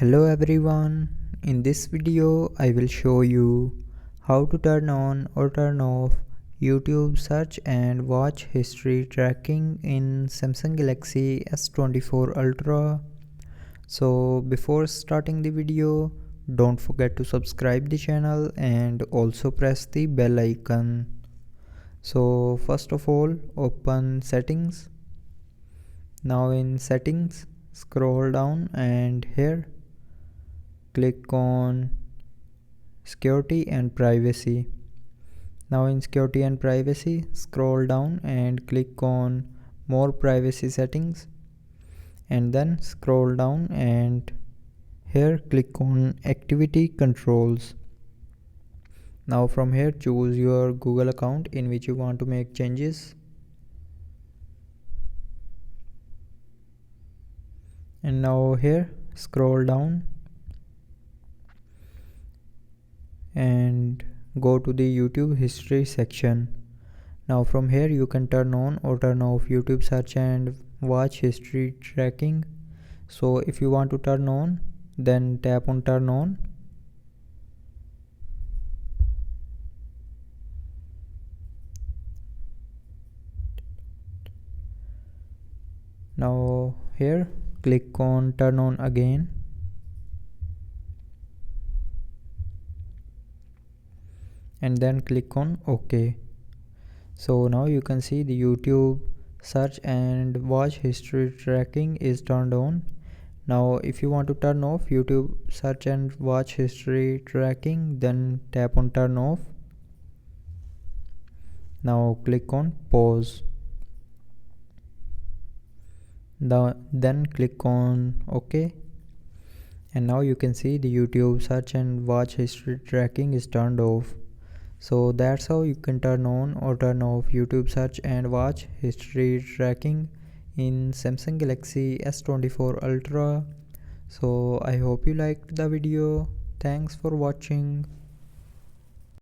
Hello everyone, in this video I will show you how to turn on or turn off YouTube search and watch history tracking in Samsung Galaxy S24 Ultra. So before starting the video, don't forget to subscribe the channel and also press the bell icon. So first of all, open settings. Now in settings, scroll down and here click on security and privacy. Now in security and privacy, scroll down and click on more privacy settings, and then scroll down and here click on activity controls. Now from here choose your Google account in which you want to make changes, and now here scroll down and go to the YouTube history section. Now from here you can turn on or turn off YouTube search and watch history tracking. So if you want to turn on, then tap on turn on. Now here click on turn on again, and then click on OK. So now you can see the YouTube search and watch history tracking is turned on. Now if you want to turn off YouTube search and watch history tracking, then tap on turn off. Now click on pause. Then click on OK, and now you can see the YouTube search and watch history tracking is turned off. So that's how you can turn on or turn off YouTube search and watch history tracking in Samsung Galaxy S24 Ultra. So I hope you liked the video. Thanks for watching.